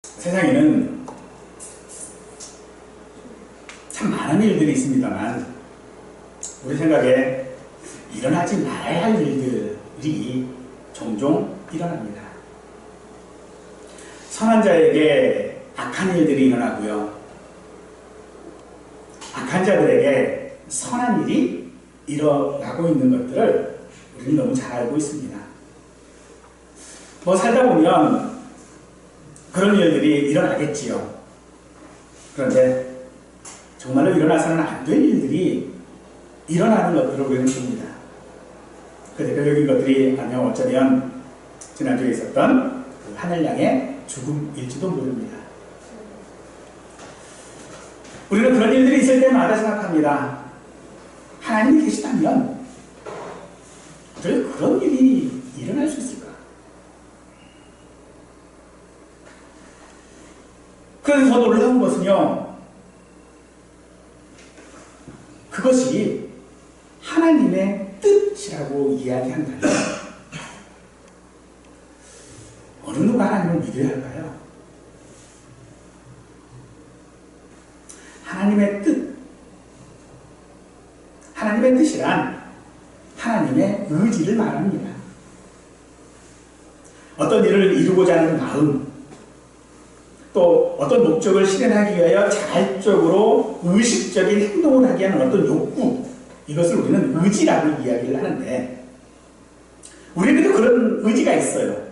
세상에는 참 많은 일들이 있습니다만 우리 생각에 일어나지 말아야 할 일들이 종종 일어납니다. 선한 자에게 악한 일들이 일어나고요. 악한 자들에게 선한 일이 일어나고 있는 것들을 우리는 너무 잘 알고 있습니다. 살다 보면 그런 일들이 일어나겠지요. 그런데 정말로 일어나서는 안 될 일들이 일어나는 것들을 우리는 봅니다. 그 대표적인 것들이 아니면 어쩌면 지난주에 있었던 그 하늘양의 죽음일지도 모릅니다. 우리는 그런 일들이 있을 때마다 생각합니다. 하나님이 계시다면 왜 그런 일이 일어날 수 있을까? 그래서 더 놀라운 것은요, 그것이 하나님의 뜻이라고 이야기한다면 어느 누가 하나님을 믿어야 할까요? 하나님의 뜻, 하나님의 뜻이란 하나님의 의지를 말합니다. 어떤 일을 이루고자 하는 마음, 또 어떤 목적을 실현하기 위하여 자발적으로 의식적인 행동을 하게 하는 어떤 욕구, 이것을 우리는 의지라고 이야기를 하는데 우리에게도 그런 의지가 있어요.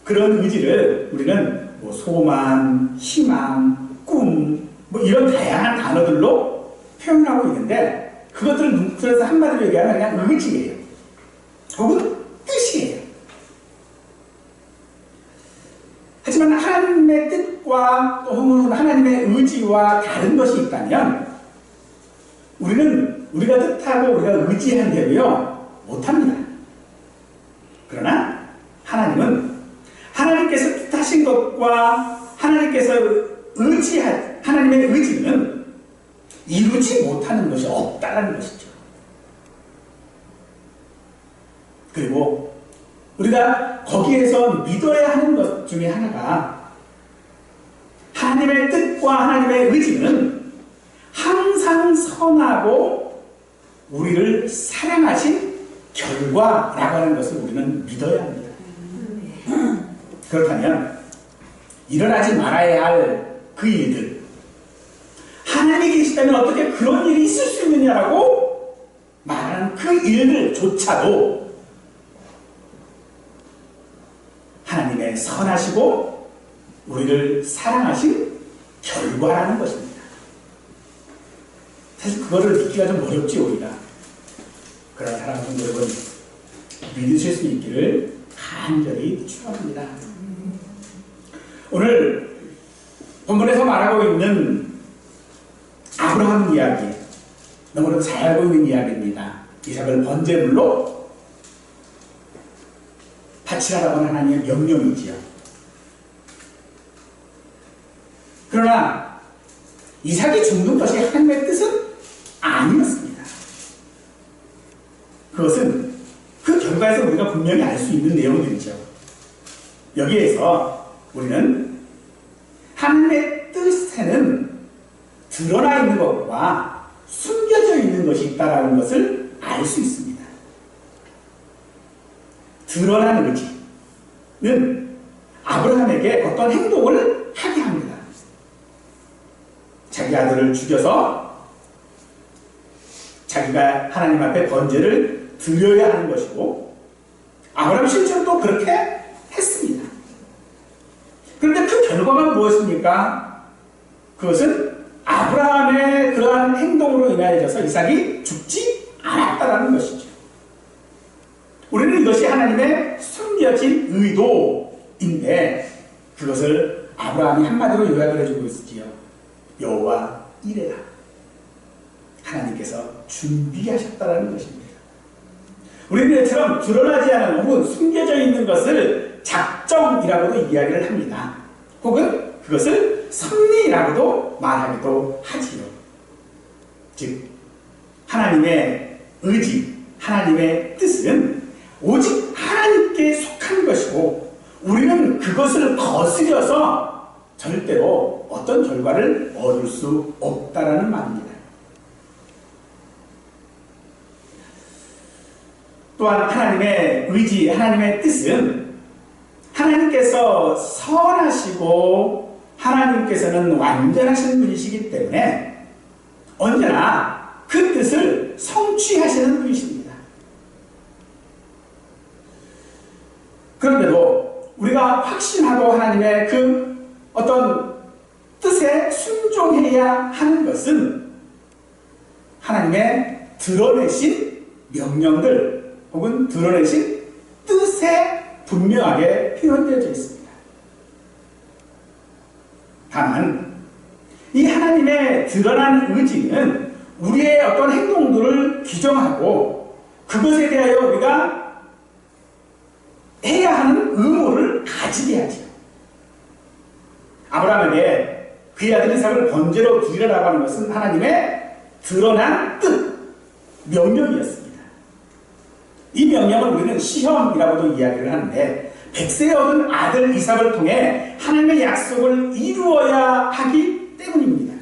그런 의지를 우리는 소망, 희망, 꿈 이런 다양한 단어들로 표현하고 있는데 그것들을 그래서 한마디로 얘기하면 그냥 의지예요. 혹은 뜻이에요. 하지만 하나님의 뜻과 또는 하나님의 의지와 다른 것이 있다면 우리는 우리가 뜻하고 우리가 의지한 대로요 못합니다. 그러나 하나님은 하나님께서 뜻하신 것과 하나님께서 의지한 하나님의 의지는 이루지 못하는 것이 없다는 것이죠. 그리고 우리가 거기에서 믿어야 하는 것 중에 하나가 하나님의 뜻과 하나님의 의지는 항상 선하고 우리를 사랑하신 결과라고 하는 것을 우리는 믿어야 합니다. 그렇다면 일어나지 말아야 할 그 일들, 하나님이 계시다면 어떻게 그런 일이 있을 수 있느냐라고 말하는 그 일들조차도 하나님의 선하시고 우리를 사랑하신 결과라는 것입니다. 사실 그거를 믿기가 좀 어렵지 우리가. 그런 사랑하는 여러분 믿으실 수 있기를 간절히 축원합니다. 오늘 본문에서 말하고 있는 아브라함 이야기, 너무나도 잘 알고 있는 이야기입니다. 이삭을 번제물로 바치라라고 하는 하나님의 명령이지요. 그러나 이삭이 죽는 것이 하나님의 뜻은 아니었습니다. 그것은 그 결과에서 우리가 분명히 알 수 있는 내용들이죠. 여기에서 우리는 하나님의 뜻에는 드러나 있는 것과 숨겨져 있는 것이 있다는 것을 알 수 있습니다. 드러난 의지는 아브라함에게 어떤 행동을 하게 합니다. 자기 아들을 죽여서 자기가 하나님 앞에 번제를 드려야 하는 것이고 아브라함 실제로 또 그렇게 했습니다. 그런데 그 결과가 무엇입니까? 그것은 아브라함의 그러한 행동으로 인하여져서 이삭이 죽지 않았다는 것이죠. 우리는 이것이 하나님의 숨겨진 의도인데 그것을 아브라함이 한마디로 요약을 해주고 있지요. 여호와 이레라. 하나님께서 준비하셨다는 것입니다. 우리는 이처럼 드러나지 않은 혹은 숨겨져 있는 것을 작정이라고도 이야기를 합니다. 혹은 그것을 섭리라고도 말하기도 하지요. 즉 하나님의 의지, 하나님의 뜻은 오직 하나님께 속한 것이고 우리는 그것을 거스려서 절대로 어떤 결과를 얻을 수 없다라는 말입니다. 또한 하나님의 의지, 하나님의 뜻은 하나님께서 선하시고 하나님께서는 완전하신 분이시기 때문에 언제나 그 뜻을 성취하시는 분이십니다. 그런데도 우리가 확신하고 하나님의 그 어떤 뜻에 순종해야 하는 것은 하나님의 드러내신 명령들 혹은 드러내신 뜻에 분명하게 표현되어 있습니다. 다만 이 하나님의 드러난 의지는 우리의 어떤 행동들을 규정하고 그것에 대하여 우리가 해야 하는 의무를 가지게 하죠. 아브라함에게 그의 아들 이삭을 번제로 드리라고 하는 것은 하나님의 드러난 뜻, 명령이었습니다. 이 명령을 우리는 시험이라고도 이야기를 하는데 100세에 얻은 아들 이삭을 통해 하나님의 약속을 이루어야 하기 때문입니다.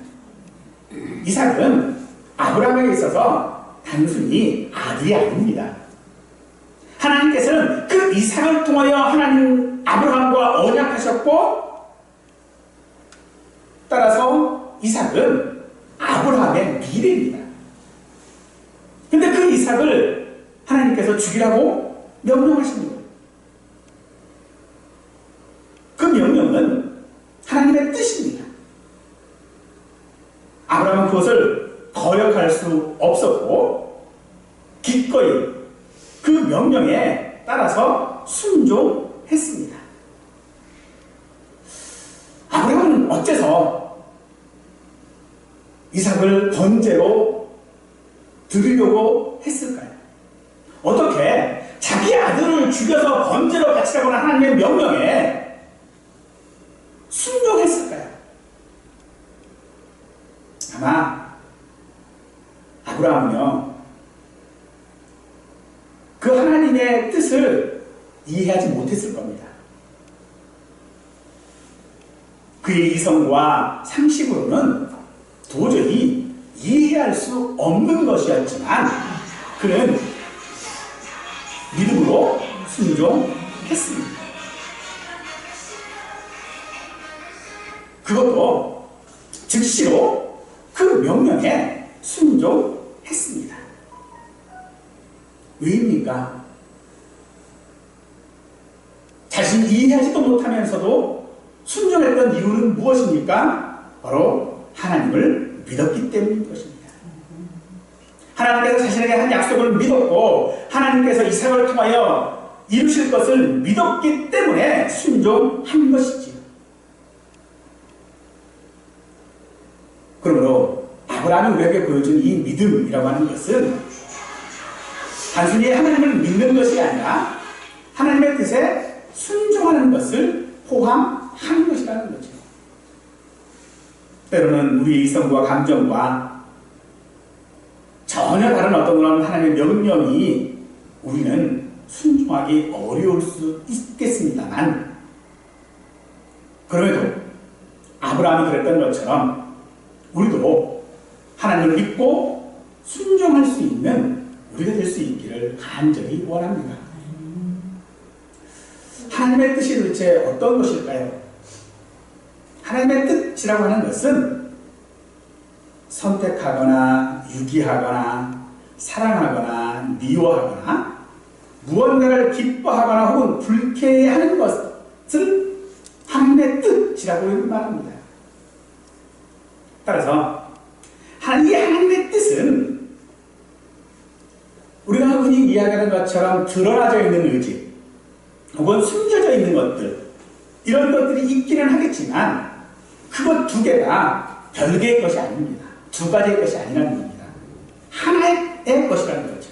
이삭은 아브라함에게 있어서 단순히 아들이 아닙니다. 하나님께서는 그 이삭을 통하여 하나님 아브라함과 언약하셨고 따라서 이삭은 아브라함의 미래입니다. 그런데 그 이삭을 하나님께서 죽이라고 명령하십니다. 그 명령은 하나님의 뜻입니다. 아브라함은 그것을 거역할 수 없었고 기꺼이 그 명령에 따라서 순종했습니다. 아브라함은 어째서 이삭을 번제로 드리려고 했을까요? 어떻게 자기 아들을 죽여서 번제로 바치라고 하는 하나님의 명령에 순종했을까요? 아마 아브라함은요 그 하나님의 뜻을 이해하지 못했을 겁니다. 그의 이성과 상식으로는 도저히 이해할 수 없는 것이었지만 그는 믿음으로 순종했습니다. 그것도 즉시로 그 명령에 순종했습니다. 왜입니까? 자신이 이해하지도 못하면서도 순종했던 이유는 무엇입니까? 바로 하나님을 믿었기 때문인 것입니다. 하나님께서 자신에게 한 약속을 믿었고 하나님께서 이삭을 통하여 이루실 것을 믿었기 때문에 순종한 것이지요. 그러므로 아브라함이 우리에게 보여준 이 믿음이라고 하는 것은 단순히 하나님을 믿는 것이 아니라 하나님의 뜻에 순종하는 것을 포함하는 것이라는 거죠. 때로는 우리의 이성과 감정과 전혀 다른 어떤 그런 하나님의 명령이 우리는 순종하기 어려울 수 있겠습니다만 그럼에도 아브라함이 그랬던 것처럼 우리도 하나님을 믿고 순종할 수 있는 우리가 될 수 있기를 간절히 원합니다. 하나님의 뜻이 도대체 어떤 것일까요? 하나님의 뜻이라고 하는 것은 선택하거나 유기하거나 사랑하거나 미워하거나 무언가를 기뻐하거나 혹은 불쾌해하는 것을 하나님의 뜻이라고 말합니다. 따라서 이 하나님의 뜻은 우리가 흔히 이야기하는 것처럼 드러나져 있는 의지 혹은 숨겨져 있는 것들 이런 것들이 있기는 하겠지만 그것 두 개가 별개의 것이 아닙니다. 두 가지의 것이 아니라는 겁니다. 하나의 것이라는 거죠.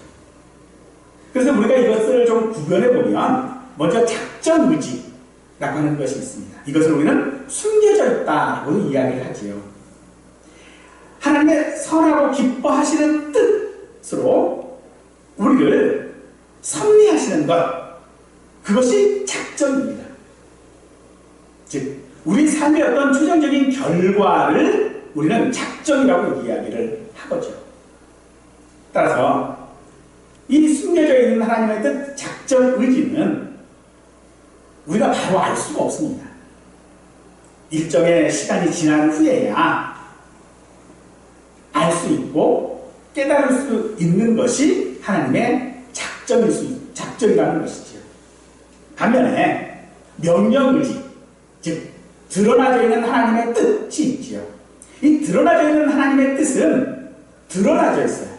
그래서 우리가 이것을 좀 구별해 보면 먼저 작전 의지라고 하는 것이 있습니다. 이것을 우리는 숨겨져 있다고 이야기를 하지요. 하나님의 선하고 기뻐하시는 뜻으로 우리를 섭리하시는 것 그것이 작전입니다. 즉 우리 삶의 어떤 최종적인 결과를 우리는 작정이라고 이야기를 하거죠. 따라서 이 숨겨져 있는 하나님의 뜻, 작정, 의지는 우리가 바로 알 수가 없습니다. 일정의 시간이 지난 후에야 알 수 있고 깨달을 수 있는 것이 하나님의 작정이라는 것이죠. 반면에 명령의지, 즉 드러나져 있는 하나님의 뜻이 있지요. 이 드러나져 있는 하나님의 뜻은 드러나져 있어요.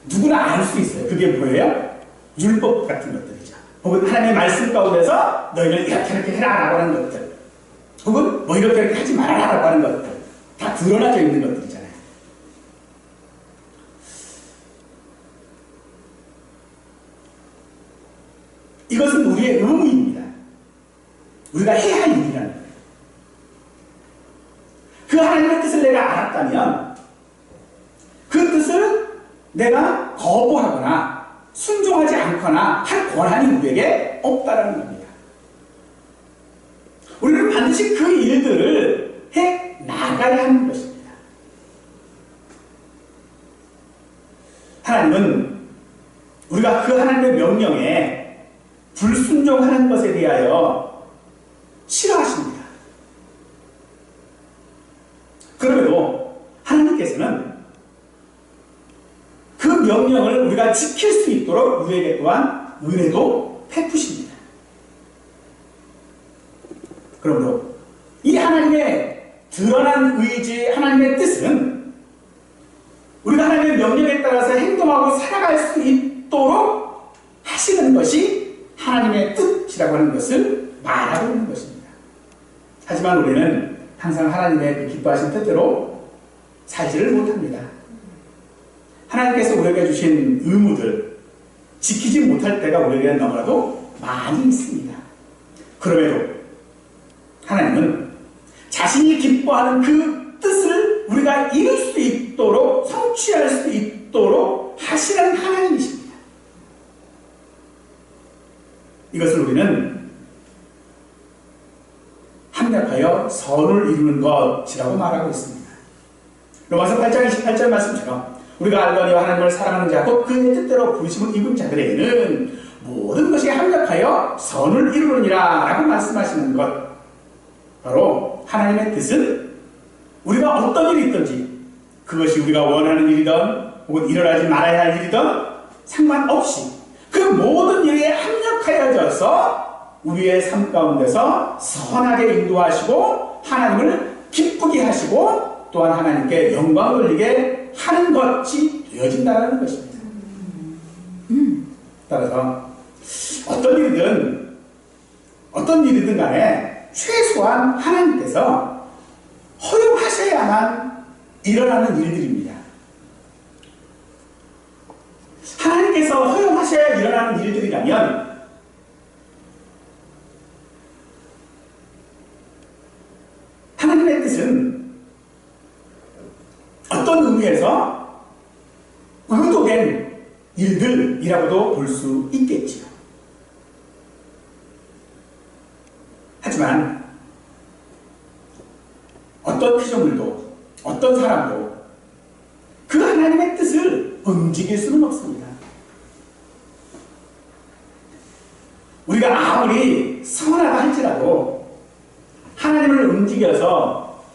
누구나 알 수 있어요. 그게 뭐예요? 율법 같은 것들이죠. 혹은 하나님의 말씀 가운데서 너희는 이렇게 해라 라고 하는 것들, 혹은 뭐 이렇게 하지 말아라 라고 하는 것들, 다 드러나져 있는 것들이잖아요. 이것은 우리의 의무입니다. 우리가 해야 할 일이라는 거예요. 그 하나님의 뜻을 내가 알았다면 그 뜻을 내가 거부하거나 순종하지 않거나 할 권한이 우리에게 없다라는 겁니다. 우리는 반드시 그 일들을 해 나가야 하는 것입니다. 하나님은 우리가 그 하나님의 명령에 불순종하는 것에 대하여 싫어하십니다. 그럼에도 하나님께서는 그 명령을 우리가 지킬 수 있도록 우리에게 또한 은혜도 베푸십니다. 그러므로 이 하나님의 드러난 의지, 하나님의 뜻은 우리가 하나님의 명령에 따라서 행동하고 살아갈 수 있도록 하시는 것이 하나님의 뜻이라고 하는 것을 말하고 있는 것입니다. 하지만 우리는 항상 하나님의 그 기뻐하신 뜻대로 살지를 못합니다. 하나님께서 우리에게 주신 의무들 지키지 못할 때가 우리에게 너무나도 많이 있습니다. 그럼에도 하나님은 자신이 기뻐하는 그 뜻을 우리가 이룰 수 있도록, 성취할 수 있도록 하시는 하나님이십니다. 이것을 우리는 합력하여 선을 이루는 것이라고 말하고 있습니다. 로마서 8장 28절 말씀처럼 우리가 알거니와 하나님을 사랑하는 자 곧 그의 뜻대로 부르심을 입은 자들에게는 모든 것이 합력하여 선을 이루느니라 라고 말씀하시는 것, 바로 하나님의 뜻은 우리가 어떤 일이 있든지 그것이 우리가 원하는 일이든 혹은 일어나지 말아야 할 일이든 상관없이 그 모든 일에 합력하여져서 우리의 삶 가운데서 선하게 인도하시고 하나님을 기쁘게 하시고 또한 하나님께 영광을 돌리게 하는 것이 되어진다는 것입니다. 따라서 어떤 일이든 간에 최소한 하나님께서 허용하셔야만 일어나는 일들입니다. 하나님께서 허용하셔야 일어나는 일들이라면 하나님의 뜻은 어떤 의미에서 의도된 일들이라고도 볼 수 있겠지요. 하지만 어떤 피조물도 어떤 사람도 그 하나님의 뜻을 움직일 수는 없습니다. 우리가 아무리 선하다 할지라도 하나님을 움직여서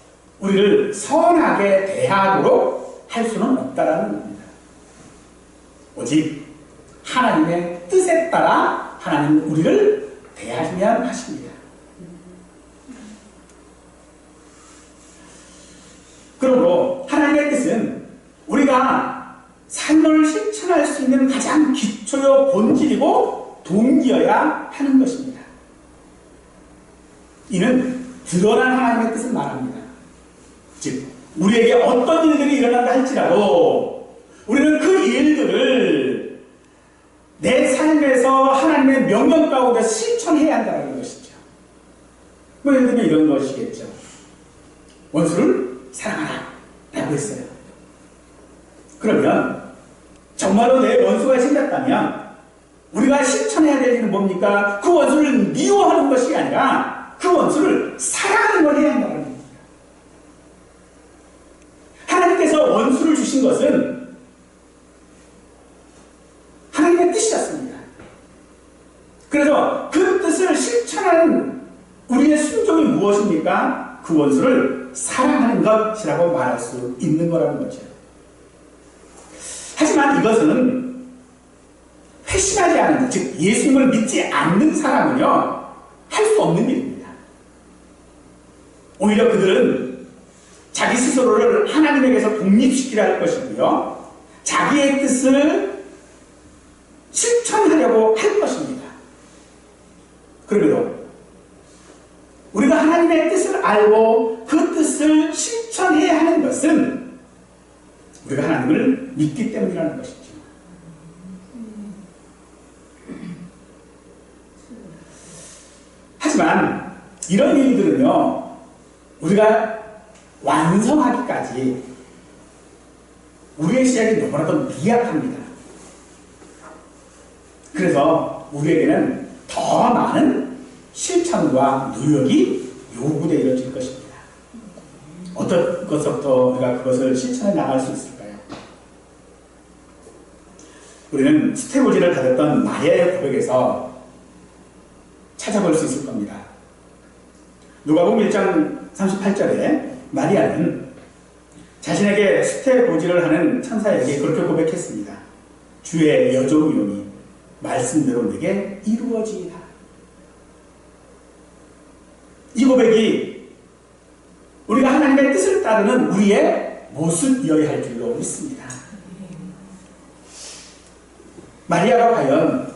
우리를 선하게 대하도록 할 수는 없다라는 겁니다. 오직 하나님의 뜻에 따라 하나님은 우리를 대하시면 하십니다. 그러므로 하나님의 뜻은 우리가 삶을 실천할 수 있는 가장 기초요 본질이고 동기여야 하는 것입니다. 이는 드러난 하나님의 뜻을 말합니다. 즉 우리에게 어떤 일들이 일어난다 할지라도 우리는 그 일들을 내 삶에서 하나님의 명령 가운데 실천해야 한다는 것이죠. 뭐 예를 들면 이런 것이겠죠. 원수를 사랑하라 라고 했어요. 그러면 정말로 내 원수가 생겼다면 우리가 실천해야 될 일은 뭡니까? 그 원수를 미워하는 것이 아니라 그 원수를 사랑하는 걸 해야 한다는 겁니다. 하나님께서 원수를 주신 것은 하나님의 뜻이었습니다. 그래서 그 뜻을 실천하는 우리의 순종이 무엇입니까? 그 원수를 사랑하는 것이라고 말할 수 있는 거라는 거죠. 하지만 이것은 회심하지 않은, 즉 예수님을 믿지 않는 사람은요 할 수 없는 일입니다. 오히려 그들은 자기 스스로를 하나님에게서 독립시키려 할 것이고요, 자기의 뜻을 실천하려고 할 것입니다. 그러므로 우리가 하나님의 뜻을 알고 그 뜻을 실천해야 하는 것은 우리가 하나님을 믿기 때문이라는 것이죠. 하지만 이런 일들은요 우리가 완성하기까지 우리의 시작이 너무나도 미약합니다. 그래서 우리에게는 더 많은 실천과 노력이 요구되어질 것입니다. 어떤 것부터 우리가 그것을 실천해 나갈 수 있을까요? 우리는 스테고지를 받았던 마리아의 고백에서 찾아볼 수 있을 겁니다. 누가복음 1장 38절에 마리아는 자신에게 수태고지를 하는 천사에게 그렇게 고백했습니다. 주의 여종이오니 말씀대로 내게 이루어지이다. 이 고백이 우리가 하나님의 뜻을 따르는 우리의 모습이어야 할 줄로 믿습니다. 마리아가 과연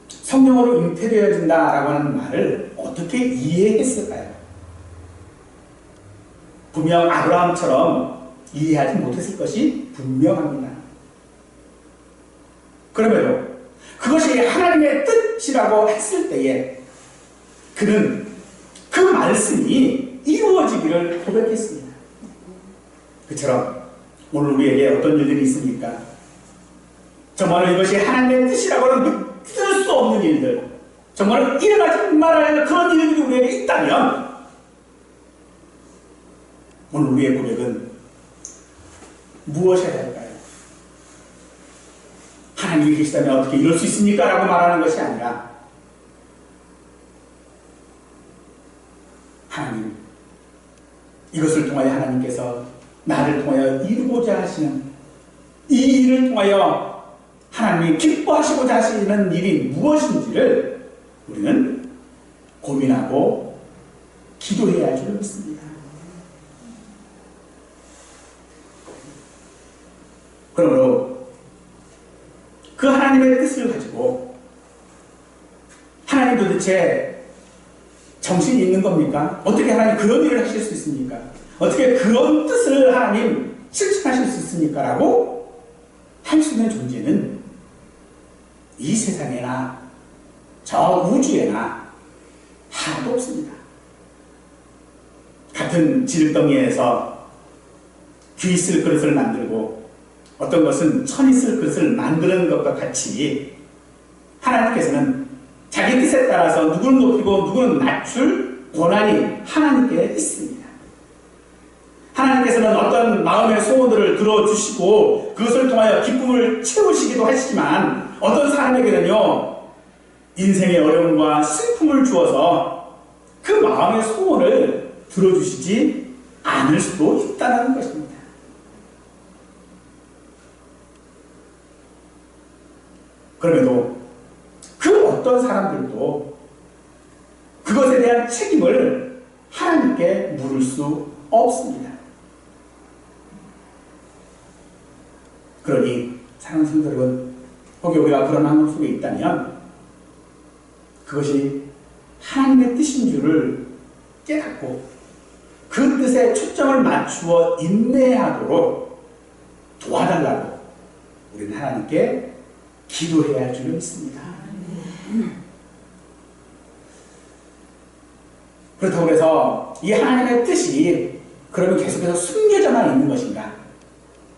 성령으로 잉태되어진다라고 하는 말을 어떻게 이해했을까요? 분명 아브라함처럼 이해하지 못했을 것이 분명합니다. 그러므로 그것이 하나님의 뜻이라고 했을 때에 그는 그 말씀이 이루어지기를 고백했습니다. 그처럼 오늘 우리에게 어떤 일들이 있습니까? 정말 이것이 하나님의 뜻이라고는 믿을 수 없는 일들, 정말 일어나지 말아야 할 그런 일들이 우리에게 있다면 오늘 우리의 고백은 무엇이어야 할까요? 하나님이 계시다면 어떻게 이럴 수 있습니까? 라고 말하는 것이 아니라 하나님, 이것을 통하여 하나님께서 나를 통하여 이루고자 하시는 이 일을 통하여 하나님이 기뻐하시고자 하시는 일이 무엇인지를 우리는 고민하고 기도해야 할 줄 믿습니다. 그러므로 그 하나님의 뜻을 가지고 하나님 도대체 정신이 있는 겁니까? 어떻게 하나님 그런 일을 하실 수 있습니까? 어떻게 그런 뜻을 하나님 실천하실 수 있습니까? 라고 할 수 있는 존재는 이 세상에나 저 우주에나 하나도 없습니다. 같은 질덩이에서 귀 쓸 그릇을 만들고 어떤 것은 천이 쓸 그릇을 만드는 것과 같이 하나님께서는 자기 뜻에 따라서 누구는 높이고 누구는 낮출 권한이 하나님께 있습니다. 하나님께서는 어떤 마음의 소원들을 들어주시고 그것을 통하여 기쁨을 채우시기도 하시지만 어떤 사람에게는요 인생의 어려움과 슬픔을 주어서 그 마음의 소원을 들어주시지 않을 수도 있다는 것입니다. 그럼에도 그 어떤 사람들도 그것에 대한 책임을 하나님께 물을 수 없습니다. 그러니 사랑하는 성도 여러분, 혹여 우리가 그런 환경 속에 있다면 그것이 하나님의 뜻인 줄을 깨닫고 그 뜻에 초점을 맞추어 인내하도록 도와달라고 우리는 하나님께 기도해야 할 줄을 믿습니다. 그렇다고 해서 이 하나님의 뜻이 그러면 계속해서 숨겨져만 있는 것인가?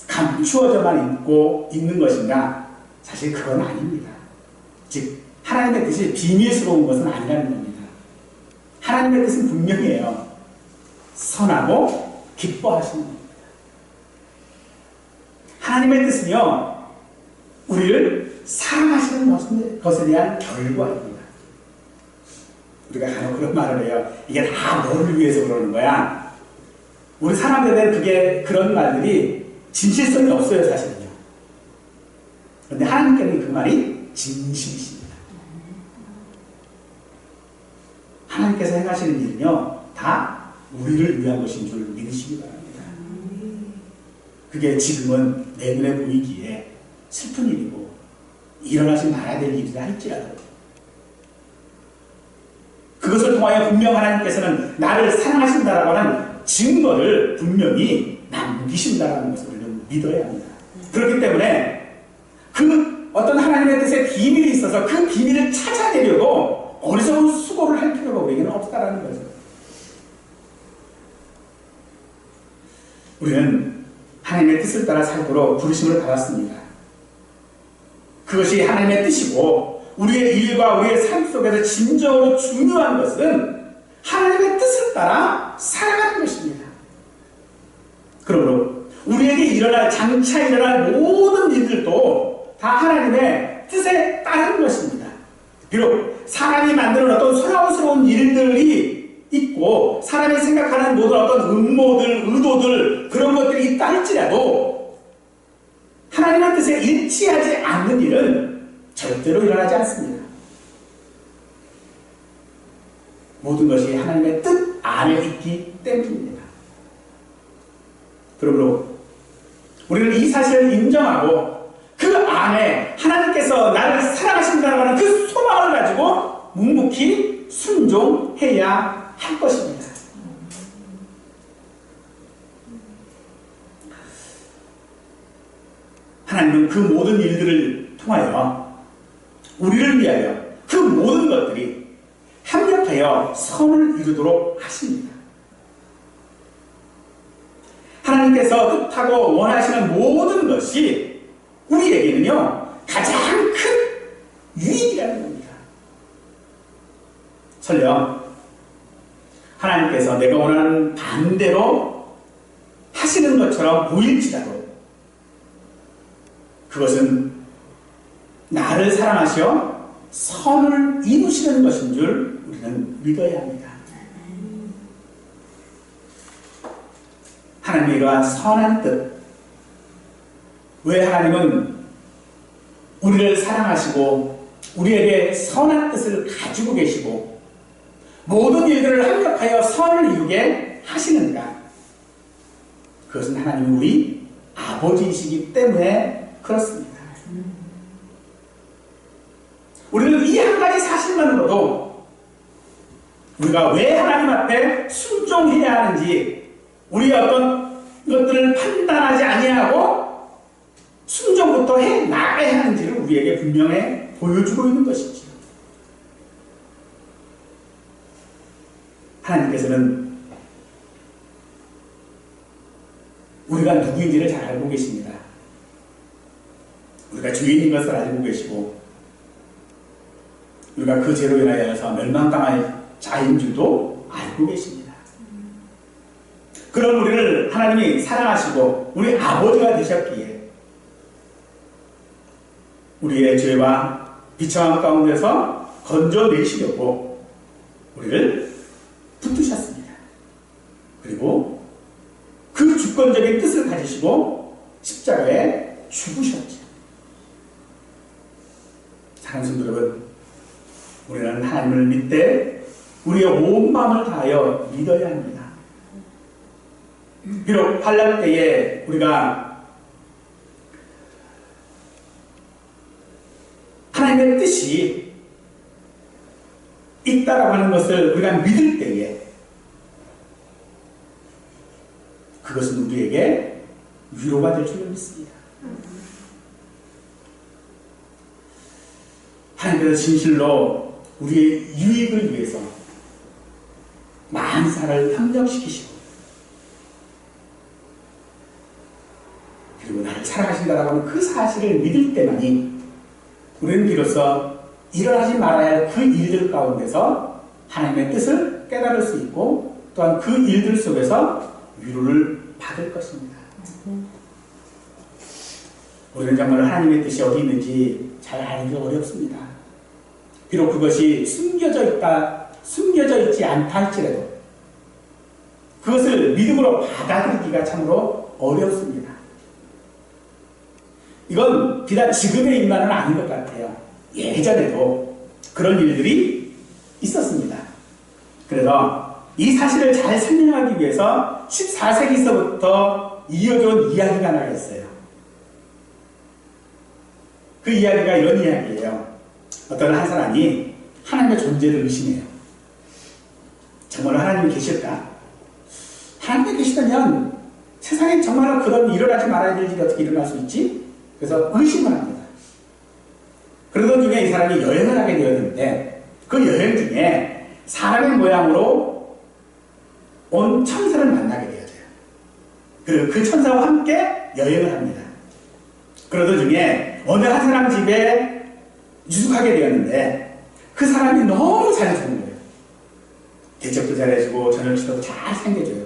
감추어져만 있는 것인가? 사실 그건 아닙니다. 즉 하나님의 뜻이 비밀스러운 것은 아니라는 겁니다. 하나님의 뜻은 분명해요. 선하고 기뻐하시는 겁니다. 하나님의 뜻은요, 우리를 사랑하시는 것에 대한 결과입니다. 우리가 간혹 그런 말을 해요. 이게 다 너를 위해서 그러는 거야. 우리 사람들은 그게 그런 말들이 진실성이 없어요, 사실은요. 그런데 하나님께는 그 말이 진실이십니다. 하나님께서 행하시는 일은요, 다 우리를 위한 것인 줄 믿으시기 바랍니다. 그게 지금은 내 눈에 보이기에 슬픈 일이고 일어나지 말아야 될 일이라 할지라도 그것을 통하여 분명 하나님께서는 나를 사랑하신다라고 하는 증거를 분명히 남기신다라는 것을 우리는 믿어야 합니다. 그렇기 때문에 그 어떤 하나님의 뜻에 비밀이 있어서 그 비밀을 찾아내려고 어리석은 수고를 할 필요가 우리에게는 없다라는 거죠. 우리는 하나님의 뜻을 따라 살도록 부르심을 받았습니다. 그것이 하나님의 뜻이고 우리의 일과 우리의 삶 속에서 진정으로 중요한 것은 하나님의 뜻을 따라 살아가는 것입니다. 그러므로 우리에게 장차 일어날 모든 일들도 다 하나님의 뜻에 따른 것입니다. 비록 사람이 만드는 어떤 소란스러운 일들이 있고 사람이 생각하는 모든 어떤 음모들, 의도들 그런 것들이 있다 할지라도 하나님의 뜻에 일치하지 않는 일은 절대로 일어나지 않습니다. 모든 것이 하나님의 뜻 안에 있기 때문입니다. 그러므로 우리는 이 사실을 인정하고 그 안에 하나님께서 나를 사랑하신다는 하는 그 소망을 가지고 묵묵히 순종해야 할 것입니다. 하나님은 그 모든 일들을 통하여 우리를 위하여 그 모든 것들이 합력하여 선을 이루도록 하십니다. 하나님께서 뜻하고 원하시는 모든 것이 우리에게는요 가장 큰 유익이라는 겁니다. 설령 하나님께서 내가 원하는 반대로 하시는 것처럼 보일지라도 그것은 나를 사랑하시어 선을 이루시는 것인 줄 우리는 믿어야 합니다. 하나님의 이러한 선한 뜻, 왜 하나님은 우리를 사랑하시고 우리에게 선한 뜻을 가지고 계시고 모든 일들을 합력하여 선을 이루게 하시는가? 그것은 하나님은 우리 아버지이시기 때문에 그렇습니다. 우리는 이 한 가지 사실만으로도 우리가 왜 하나님 앞에 순종해야 하는지 우리의 어떤 것들을 판단하지 아니하고 순종부터 해 나가야 하는지를 우리에게 분명히 보여주고 있는 것이죠. 하나님께서는 우리가 누구인지를 잘 알고 계십니다. 우리가 죄인인 것을 알고 계시고 우리가 그 죄로 인하여서 멸망당할 자인 줄도 알고 계십니다. 그런 우리를 하나님이 사랑하시고 우리 아버지가 되셨기에 우리의 죄와 비참함 가운데서 건져내시려고 우리를 붙드셨습니다. 그리고 그 주권적인 뜻을 가지시고 십자가에 죽으셨죠. 사랑하는 성도 여러분, 우리는 하나님을 믿되 우리의 온 마음을 다하여 믿어야 합니다. 비록 환난 때에 우리가 하나님의 뜻이 있다라고 하는 것을 우리가 믿을 때에 그것은 우리에게 위로가 될 줄 믿습니다. 하나님께서 진실로 우리의 유익을 위해서 만사를 협력시키시고 그리고 나를 사랑하신다라고 하는 그 사실을 믿을 때만이 우리는 비로소 일어나지 말아야 할 그 일들 가운데서 하나님의 뜻을 깨달을 수 있고 또한 그 일들 속에서 위로를 받을 것입니다. 우리는 정말 하나님의 뜻이 어디 있는지 잘 알기가 어렵습니다. 비록 그것이 숨겨져 있지 않다 할지라도 그것을 믿음으로 받아들이기가 참으로 어렵습니다. 이건 비단 지금의 일만은 아닌 것 같아요. 예전에도 그런 일들이 있었습니다. 그래서 이 사실을 잘 설명하기 위해서 14세기서부터 이어져온 이야기가 하나 있어요. 그 이야기가 이런 이야기예요. 어떤 한 사람이 하나님의 존재를 의심해요. 정말 하나님이 계실까? 하나님이 계시다면 세상에 정말 그런 일어나지 말아야 될 일이 어떻게 일어날 수 있지? 그래서 의심을 합니다. 그러던 중에 이 사람이 여행을 하게 되었는데 그 여행 중에 사람의 모양으로 온 천사를 만나게 되어져요. 그리고 그 천사와 함께 여행을 합니다. 그러던 중에 어느 한 사람 집에 유숙하게 되었는데 그 사람이 너무 잘해주는 거예요. 대접도 잘해주고 저녁식도 잘 챙겨줘요.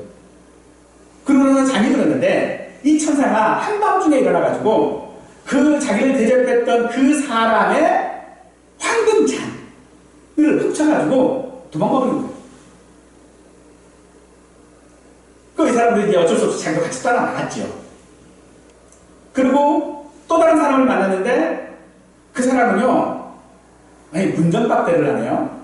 그러고 나서 잠이 들었는데 이 천사가 한밤중에 일어나가지고 그 자기를 대접했던 그 사람의 황금잔을 훔쳐가지고 도망가버린 거예요. 그 이 사람들이 이제 어쩔 수 없이 자기도 같이 따라 나갔죠. 그리고 또 다른 사람을 만났는데 그 사람은요, 아니 문전박대를 하네요.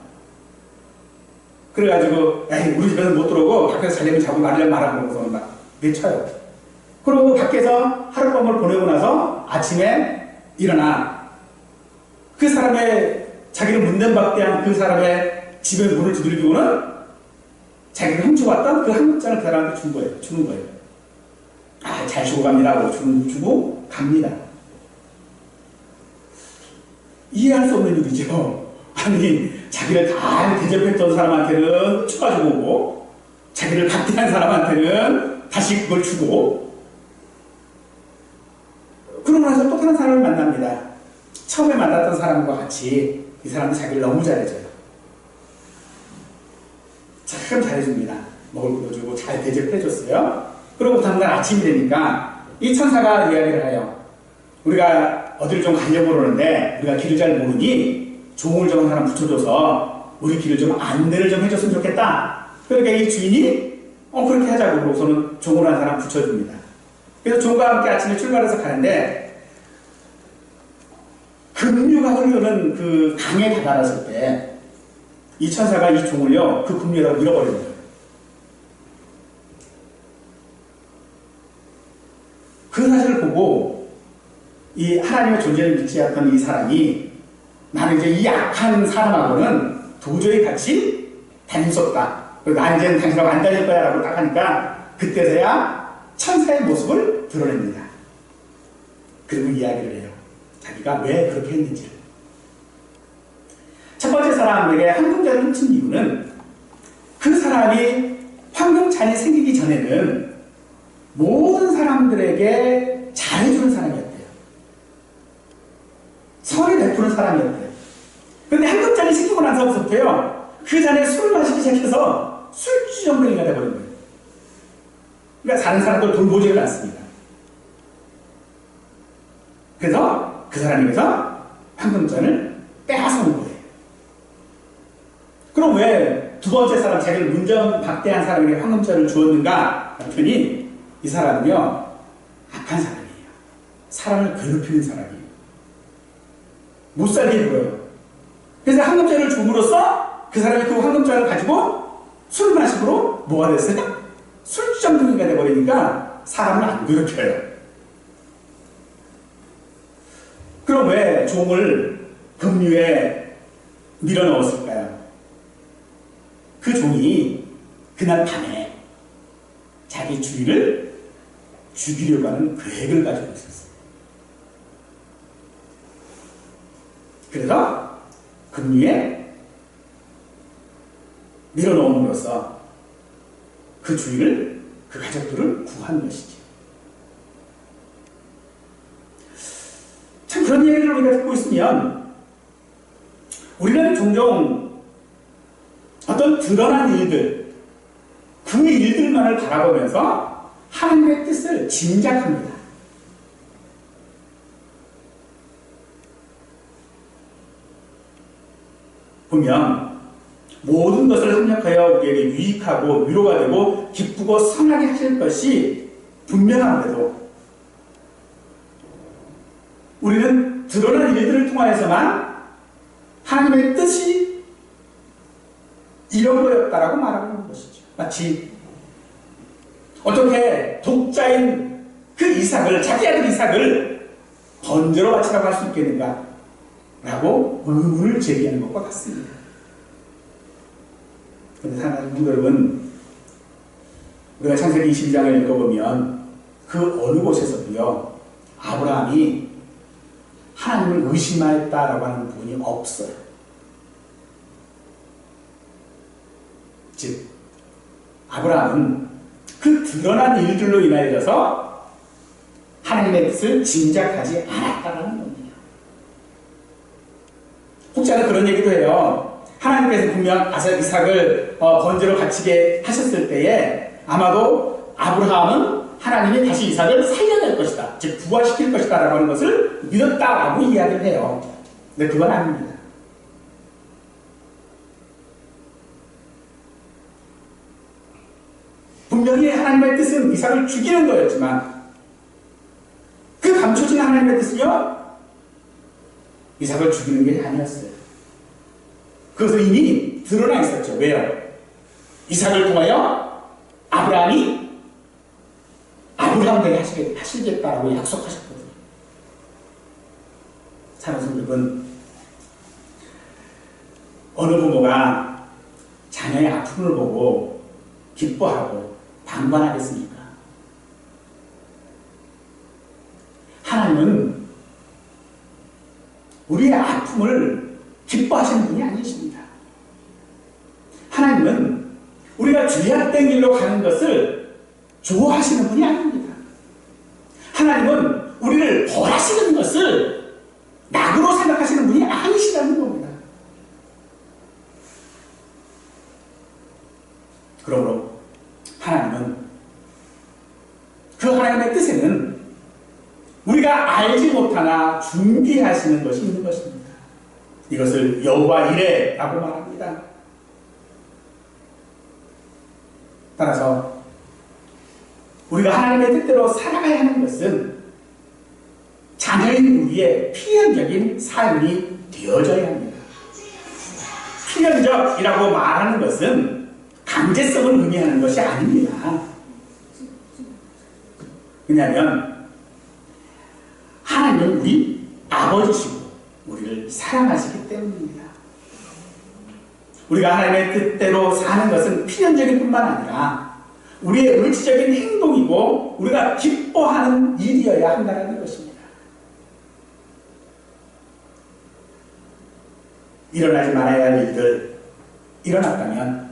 그래가지고 우리 집에서 못 들어오고 밖에서 자려면 자고 말려면 말하고 그러고서 막 내쳐요. 그리고 밖에서 하룻밤을 보내고 나서 아침에 일어나 그 사람의 자기를 문전박대한 그 사람의 집에 문을 두드리고는 자기가 훔쳐왔던 그 한국장을 그 사람한테 주는 거예요. 아, 잘 주고 갑니다 하고 주고 갑니다. 이해할 수 없는 일이죠. 아니 자기를 다 대접했던 사람한테는 추가주고 오고 자기를 박대한 사람한테는 다시 그걸 주고 그러고 나서 또 다른 사람을 만납니다. 처음에 만났던 사람과 같이 이 사람이 자기를 너무 잘해줘요. 참 잘해줍니다. 먹을 것도 주고 잘 대접해줬어요. 그리고 다음날 아침이 되니까 이 천사가 이야기를 해요. 우리가 어디를 좀 가려고 그러는데 우리가 길을 잘 모르니 종을 좀 사람 붙여줘서 우리 길을 좀 안내를 좀 해줬으면 좋겠다. 그러니까 이 주인이 그렇게 하자고 그러고서는 종을 한 사람 붙여줍니다. 그래서 종과 함께 아침에 출발해서 가는데 급류가 흐르는 그 강에 다다랐을 때 이 천사가 이 종을요 그 급류에다가 밀어버리는 거예요. 그 사실을 보고 이 하나님의 존재를 믿지 않던 이 사람이 나는 이제 이 악한 사람하고는 도저히 같이 다닐 수 없다. 나 이제는 당신하고 안 다닐 거야 라고 딱 하니까 그때서야 천사의 모습을 드러냅니다. 그리고 이야기를 해요. 자기가 왜 그렇게 했는지를. 첫 번째 사람에게 황금잔을 훔친 이유는 그 사람이 황금잔이 생기기 전에는 모든 사람들에게 잘해주는 사람이었대요. 선을 베푸는 사람이었대요. 그런데 황금잔이 생기고 나서부터요 그 잔에 술을 마시기 시작해서 술주정뱅이가 되어버린 거예요. 그러니까 다른 사람들 돌보지를 않습니다. 그래서 그 사람에게서 황금잔을 빼앗아온 거예요. 그럼 왜 두 번째 사람, 자기를 문전박대한 사람에게 황금잔을 주었는가? 했더니 이 사람은요 악한 사람이에요. 사람을 괴롭히는 사람이에요. 못살게 굴어요. 그래서 황금잔을 줌으로써 그 사람이 그 황금잔을 가지고 술 마시고로 뭐가 됐어요? 술주정뱅이가 돼버리니까 사람을 안 괴롭혀요. 그럼 왜 종을 급류에 밀어넣었을까요? 그 종이 그날 밤에 자기 주인을 죽이려고 하는 계획을 가지고 있었어요. 그래서 급류에 밀어넣음으로써 그 주인을, 그 가족들을 구한 것이죠. 참 그런 얘기를 우리가 듣고 있으면 우리는 종종 어떤 어떤 드러난 일들, 그 일들만을 바라보면서 하나님의 뜻을 짐작합니다. 보면 모든 것을 합력하여 우리에게 유익하고 위로가 되고 기쁘고 선하게 하실 것이 분명한데도 우리는 드러난 일들을 통하여서만 하나님의 뜻이 이런 거였다라고 말하는 것이죠. 마치 어떻게 독자인 그 이삭을, 자기 아들 이삭을 번제로 바치라고 할 수 있겠는가 라고 의문을 제기하는 것과 같습니다. 그런데 사랑하는 성도 여러분, 우리가 창세기 22장을 읽어보면 그 어느 곳에서도요 아브라함이 하나님을 의심하였다라고 하는 부분이 없어요. 즉 아브라함은 그 드러난 일들로 인하여서 하나님의 뜻을 짐작하지 않았다라는 겁니다. 혹자는 그런 얘기도 해요. 하나님께서 분명 이삭을 번제로 바치게 하셨을 때에 아마도 아브라함은 하나님이 다시 이삭을 살려낼 것이다, 즉 부활시킬 것이다 라고 하는 것을 믿었다라고 이야기를 해요. 근데 그건 아닙니다. 분명히 하나님의 뜻은 이삭을 죽이는 거였지만 그 감춰진 하나님의 뜻은요 이삭을 죽이는 게 아니었어요. 그것은 이미 드러나 있었죠. 왜요? 이삭을 통하여 아브라함이 아브라함 되게 하시겠다라고 약속하셨거든요. 사랑하는 성도분, 어느 부모가 자녀의 아픔을 보고 기뻐하고 방관하겠습니까? 하나님은 우리의 아픔을 기뻐하시는 분이 아니십니다. 하나님은 우리가 죄악된 길로 가는 것을 좋아하시는 분이 아닙니다. 하나님은 우리를 벌하시는 것을 낙으로 생각하시는 분이 아니시라는 겁니다. 그러므로 하나님은 그 하나님의 뜻에는 우리가 알지 못하나 준비하시는 것이 있는 것입니다. 이것을 여호와 이레라고 말합니다. 따라서 우리가 하나님의 뜻대로 살아가야 하는 것은 자녀인 우리의 필연적인 삶이 되어져야 합니다. 필연적이라고 말하는 것은 강제성을 의미하는 것이 아닙니다. 왜냐하면 하나님은 우리 아버지시고 우리를 사랑하시기 때문입니다. 우리가 하나님의 뜻대로 사는 것은 필연적인 뿐만 아니라 우리의 의지적인 행동이고 우리가 기뻐하는 일이어야 한다는 것입니다. 일어나지 말아야 할 일들 일어났다면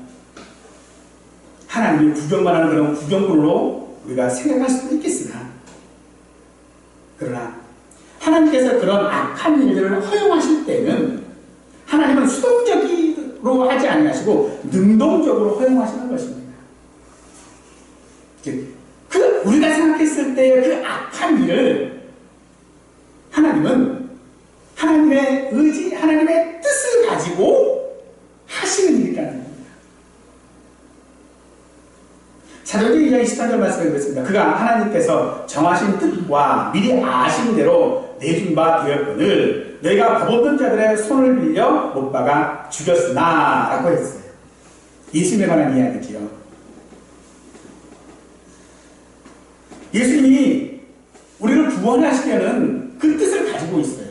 하나님이 구경만 하는 그런 구경꾼으로 우리가 생각할 수도 있겠으나, 그러나 하나님께서 그런 악한 일들을 허용하실 때는 하나님은 수동적으로 하지 아니하시고 능동적으로 허용하시는 것입니다. 즉, 우리가 생각했을 때의 그 악한 일을 하나님은 하나님의 의지, 하나님의 뜻을 가지고 하시는 일이라는 겁니다. 사도행전 2장 23절 말씀을 읽겠습니다. 그가 하나님께서 정하신 뜻과 미리 아신 대로 내준 바 되었거늘 너희가 법 없는 자들의 손을 빌려 못 박아 죽였으나 라고 했어요. 예수님에 관한 이야기지요. 예수님이 우리를 구원하시려는 그 뜻을 가지고 있어요.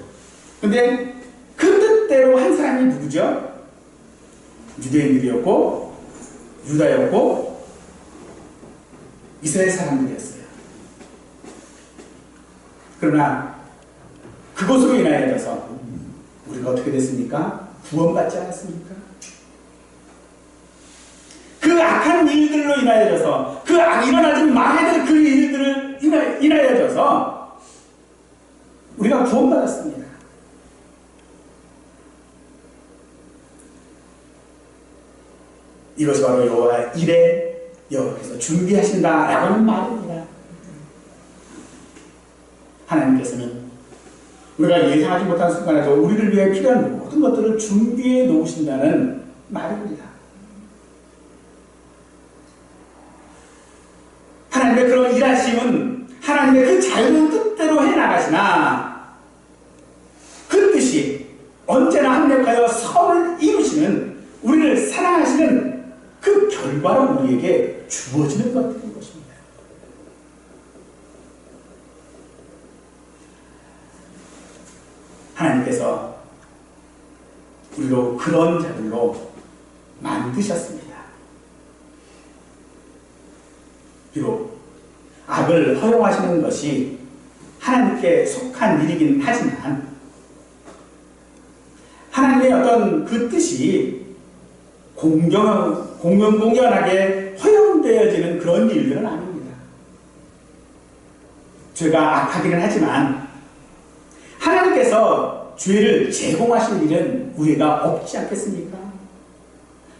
근데 그 뜻대로 한 사람이 누구죠? 유대인들이었고 유다였고 이스라엘 사람들이었어요. 그러나 그것으로 인하여서 우리가 어떻게 됐습니까? 구원받지 않았습니까? 그 악한 일들로 인하여서 일어나지 말아야 될 그 일들을 인하여서 우리가 구원받았습니다. 이것이 바로 여호와 일에 여호와께서 준비하신다라고는 말입니다. 하나님께서는 우리가 예상하지 못한 순간에도 우리를 위해 필요한 모든 것들을 준비해 놓으신다는 말입니다. 하나님의 그런 일하심은 하나님의 그 자유로운 뜻대로 해나가시나 그 뜻이 언제나 합력하여 선을 이루시는 우리를 사랑하시는 그 결과로 우리에게 주어지는 것들인 것입니다. 하나님께서 우리로 그런 자들로 만드셨습니다. 비록 악을 허용하시는 것이 하나님께 속한 일이긴 하지만 하나님의 어떤 그 뜻이 공연하게 허용되어지는 그런 일들은 아닙니다. 죄가 악하기는 하지만 하나님께서 죄를 제공하실 일은 우리가 없지 않겠습니까?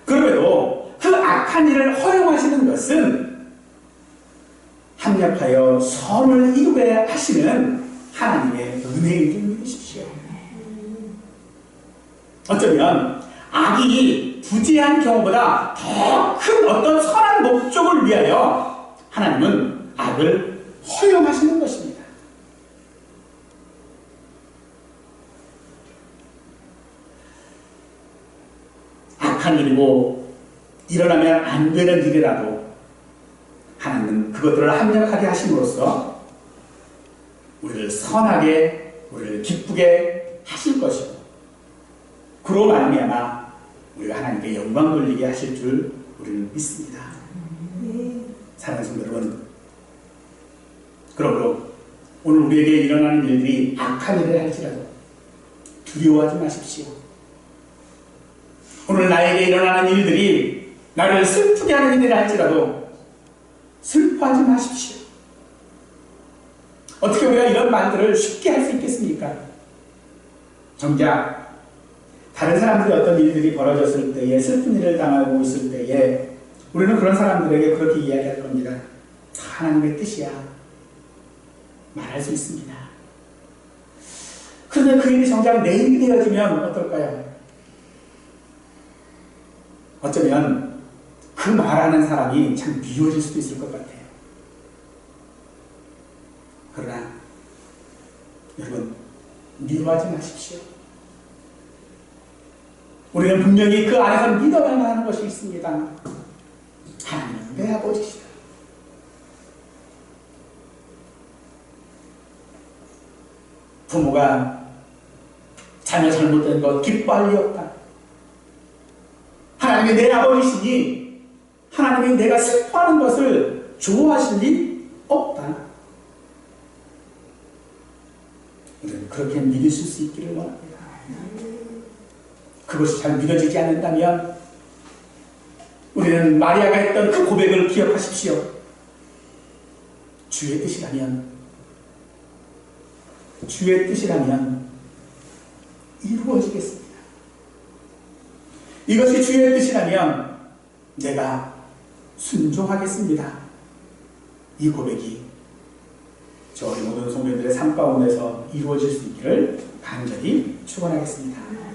그럼에도 그 악한 일을 허용하시는 것은 합력하여 선을 이루게 하시는 하나님의 은혜인 줄 믿으십시오. 어쩌면 악이 부재한 경우보다 더 큰 어떤 선한 목적을 위하여 하나님은 악을 허용하시는 것입니다. 악한 일이고 일어나면 안 되는 일이라도 하나님은 그것들을 합력하게 하심으로써 우리를 선하게, 우리를 기쁘게 하실 것이고 그로 말미암아 우리가 하나님께 영광 돌리게 하실 줄 우리는 믿습니다. 사랑하는 성도 여러분, 그러므로 오늘 우리에게 일어나는 일들이 악한 일을 할지라도 두려워하지 마십시오. 오늘 나에게 일어나는 일들이 나를 슬프게 하는 일을 할지라도 슬퍼하지 마십시오. 어떻게 우리가 이런 말들을 쉽게 할 수 있겠습니까? 정작 다른 사람들의 어떤 일들이 벌어졌을 때에 슬픈 일을 당하고 있을 때에 우리는 그런 사람들에게 그렇게 이야기할 겁니다. 하나님의 뜻이야. 말할 수 있습니다. 그런데 그 일이 정작 내 일이 되어지면 어떨까요? 어쩌면 그 말하는 사람이 참 미워질 수도 있을 것 같아요. 그러나 여러분, 미워하지 마십시오. 우리는 분명히 그 안에서 믿어야만 하는 것이 있습니다. 하나님은 내 아버지시다. 부모가 자녀 잘못된 것 기뻐할 리 없다. 하나님이 내 아버지시니 하나님이 내가 슬퍼하는 것을 좋아하실 리 없다. 우리는 그렇게 믿으실 수 있기를 원합니다. 그것이 잘 믿어지지 않는다면 우리는 마리아가 했던 그 고백을 기억하십시오. 주의 뜻이라면 이루어지겠습니다. 이것이 주의 뜻이라면 내가 순종하겠습니다. 이 고백이 저희 모든 성도들의 삶 가운데서 이루어질 수 있기를 간절히 축원하겠습니다.